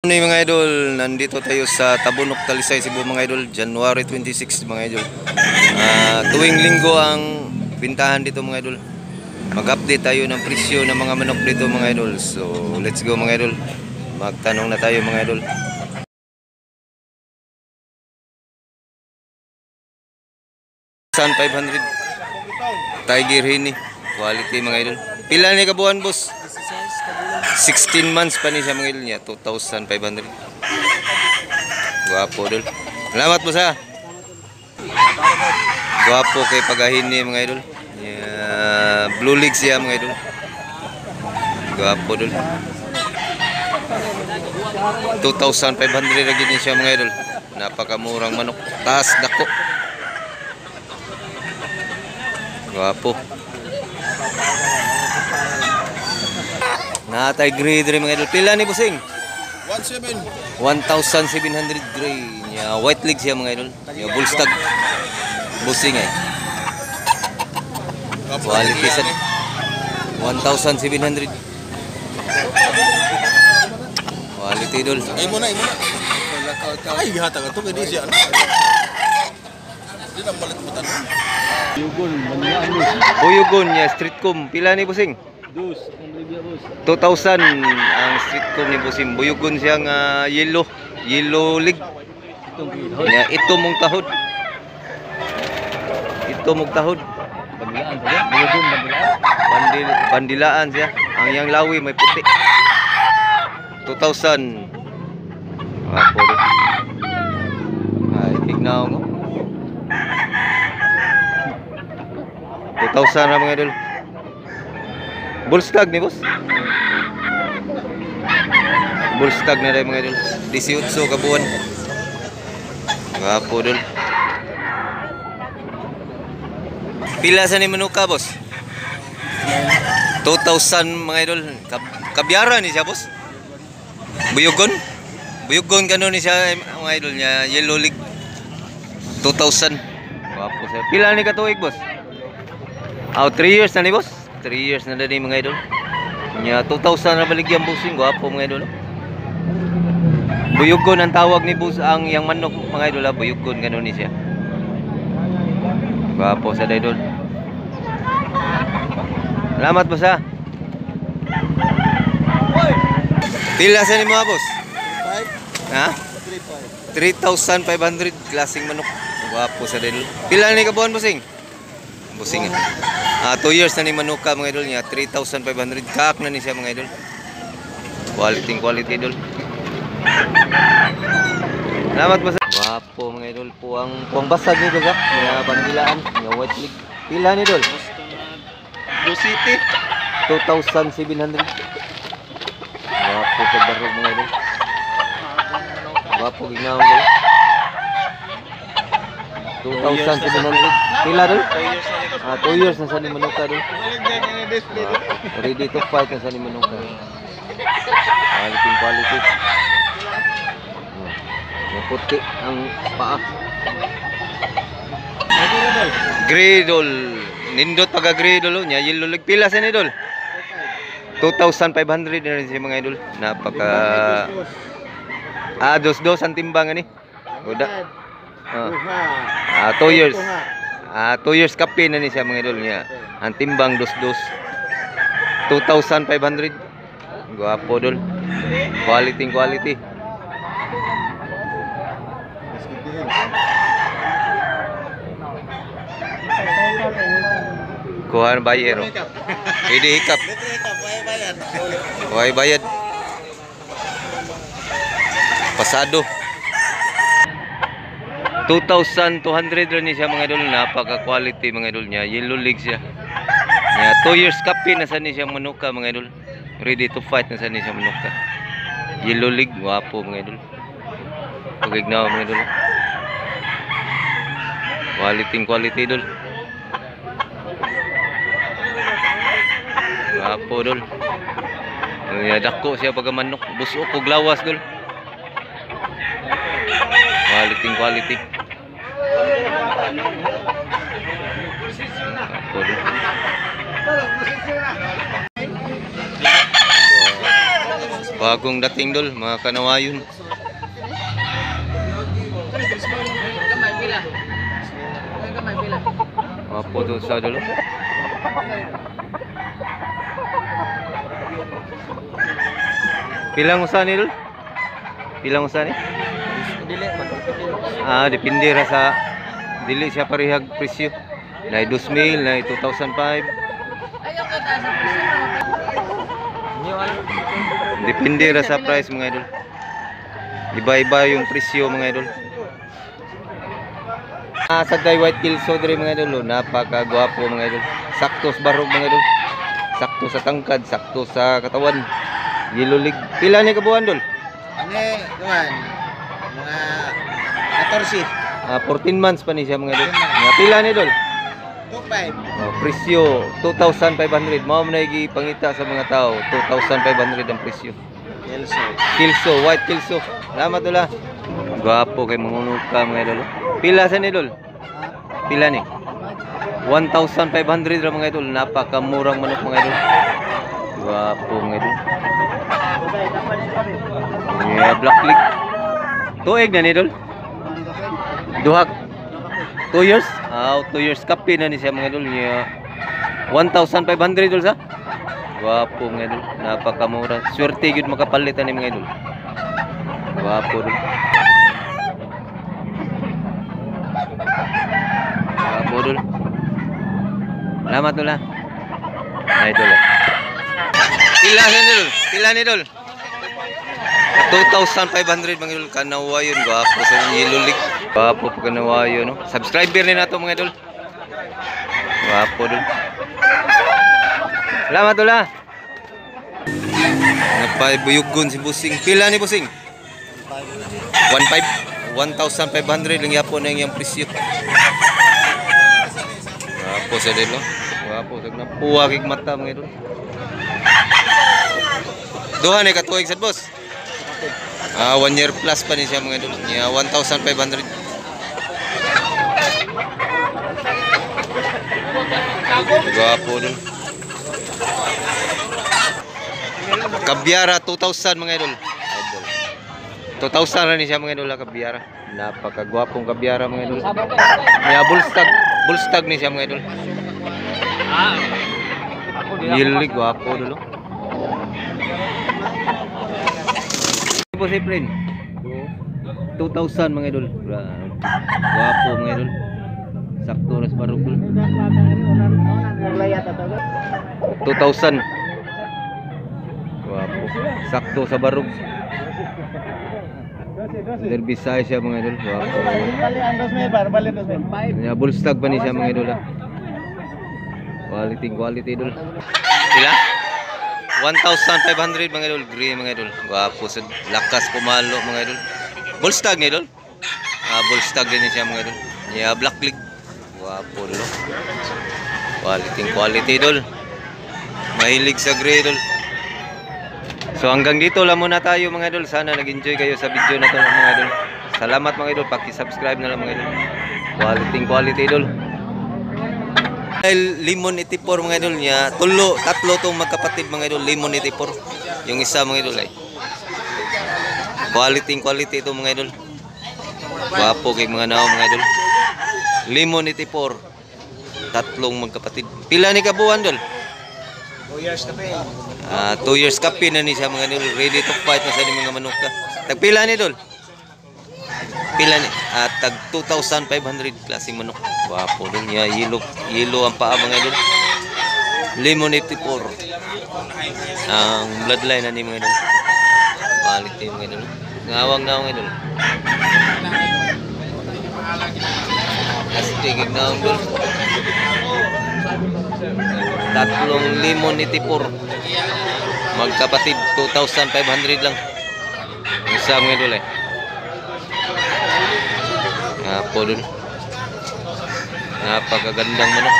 Ano yung mga idol, nandito tayo sa Tabunok, Talisay, Cebu mga idol, January 26 mga idol. Tuwing linggo ang pintahan dito mga idol. Mag-update tayo ng presyo ng mga manok dito mga idol. So let's go mga idol. Magtanong na tayo mga idol. 1,500 Tiger Henny quality mga idol. Pila ni kabuhan boss? 16 months pa ni siya mga idol niya. 2,500. Guwapo dol. Salamat boss ha. Guwapo kay pagahin ni mga idol. Blue legs siya mga idol. Guwapo dol. 2,500 lagi din siya mga idol. Napakamurang manok. Taas dako. Guwapo. Natay gray dre mga idol. Pila ni busing? 1,700 gray. White leg siya mga idol. Bullstag. Busing ay. Quality sa 1,700. Quality idol. Ay muna. Ay hatag ato kay di siya. Di na malit mo tanong. Buyugon niya street com. Pila ni busing? 2,000 ang street com ni busing. Buyugon siya nga yellow leg. Ito mong tahod. Bandilaan siya. Ang yang lawi may puti. 2,000. Puro. Ay, tignan mo. 2,000 na mga idol. Bullstag ni boss. Bullstag na rin mga idol. 18 kabuan. Gapo dol. Pila sa ni manuka boss? 2,000 mga idol. Kabyara ni siya boss. Buyugon gano ni siya mga idol niya. Yellow leg. 2,000. Gapo siya. Pila ni katuig boss? 3 years na ni boss. 3 years na din mga idol. Nya 2,000 na baligyan busing. Gwapo mga idol. Buyugon ang tawag ni boss ang yang manok mga idol. Buyugon gano'n ni siya. Gwapo sa idol. Salamat boss ha. Pila sa ni mga boss? 5. Ha? 3,500 klaseng manok. Gwapo sa idol. Pila ni kabuhan busing? Busing. 2 years na ni manuka mga idol niya. 3,500 kaak na ni siya mga idol. Quality idol. Salamat po sa wapo mga idol po ang basag ni idol ha. Mga bandilaan, mga white leg. Pila ni idol? Blue City 2,700. Wapo sa barog mga idol. Wapo ginawa ko. 2,700. Pila dol? 2 years na sa ni manuka dol. Ready to fight na sa ni manuka. Quality. Puti ang paa. Gray dol. Nindot pag gray dol nya yellow leg. Pila sa ni dol? 2,500 na rin siya mga idol. Napaka dos ang timbangan ni. Goda. 2 years. 2 years kape na ni siya mga idol niya. Ang timbang dos. 2,500. Guwapo dol. Quality. Kuhan bayero. Hindi hikap. Why bayad? Pasado. 2,200 rin siya mga idol. Napaka quality mga idol niya. Yellow leg siya. 2 years kape na sa ni siya manuka mga idol. Ready to fight na sa ni siya manuka. Yellow leg. Wapo mga idol. Pagignaw mga idol. Quality idol. Wapo idol. Dako siya pag manok. Busok o glawas idol. Quality. Bagong dating dol, mga kanawayon. Gamay pila. Gamay pila. Wapo to sa dol. Pilang usa ni dol? Pilang usa ni? Dili man. Depende ra sa dili siya parehag presyo. Na 2,000, na 2,005. Ayaw ko taas sa presyo. Depende ra sa price mga idol. Iba-iba yung presyo mga idol. Sa white kilso diri mga idol, napakagwapo mga idol. Sakto sa barog mga idol. Sakto sa tangkad, sakto sa katawan. Yellow leg. Pila ni kabuan dol? Ani, kuan. Mga 14. 14 months pa ni siya mga idol. Nga pila ni dol? 25. Presyo 2,500. Mao man gi pangita sa mga tao, 2,500 ang presyo. Kelso. Kilso, white kilso. Salamat dol. Gwapo kay mangunod ka mga idol. Pila sa ni dol? Pila ni? 1,500 ra mga idol. Napakamurang manok mga idol. Gwapo mga idol. Yeah, black leg. Tuig na ni dol? Duhak. 2 years? 2 years kapi na ni siya mga idol. Yeah. 1,500 dol sa? Gwapo mga idol. Napakamura. Swerte gyud makapalitan ni mga idol. Gwapo dol. Gwapo dol. Salamat dol ha. Idol. Pila ni dol? Pila ni dol? 2,500 mga idol. Kanawa yun. Gwapo sa yellow leg. Gwapo pa kanawa yun. No? Subscriber rin na ito mga idol. Gwapo dol. Salamat dol ha. Napay-buyugon si Busing. Pila ni Busing? 1,500 lang yapon na yung presyo. Gwapo sa dilo. Gwapo sa napuwag mata mga idol. Duha ni katuig sad boss. 1 year plus pa ni siya mga idol. 1,500. Gwapo dun. Kabyara 2,000 mga idol. 2,000 rin siya mga idol kabyara. Napakagwapong kabyara mga idol. May bullstag ni siya mga idol. Yilig gwapo dun. Po si friend. 2,000 mga idol. Gwapo mga idol. Sakto ras barog dul. 2,000. Gwapo. Sakto sa barog. Derbisay siya mga idol. Gwapo. Ya bullstag pa ni siya mga idol. Quality idol. Sila? 1,500 mga idol. Green mga idol. Gwapo sa lakas pumalo mga idol. Bullstag ni idol. Bullstag din siya mga idol. Yeah, black leg. Gwapo idol. Quality idol. Mahilig sa gray idol. So hanggang dito lang muna tayo mga idol. Sana nag-enjoy kayo sa video na to mga idol. Salamat mga idol. Paki-subscribe na lang mga idol. Quality idol. Limon 84 mga idol niya. Tatlo tong magkapatid mga idol. Limon 84. Yung isa mga idol ay quality ito mga idol. Gwapo kay mga nao mga idol. Limon 84. Tatlong magkapatid. Pila ni kabuan dol? 2 years na pa. 2 years kapi na ni siya mga idol. Ready to fight na sa mga manok ka. Tagpila ni dol? Pila ni? Tag 2,500 klase manok. Gwapo dun niya. Yellow ang paa mga idol. Limon 84. Ang bloodline na ni mga idol. Quality mga idol. Ngawang idol. Astigig na idol. Tatlong limon 84. Magkapatid 2,500 lang. Isa mga idol eh. Apo dun. Napakagandang manok.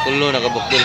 Tulo nakabukdol.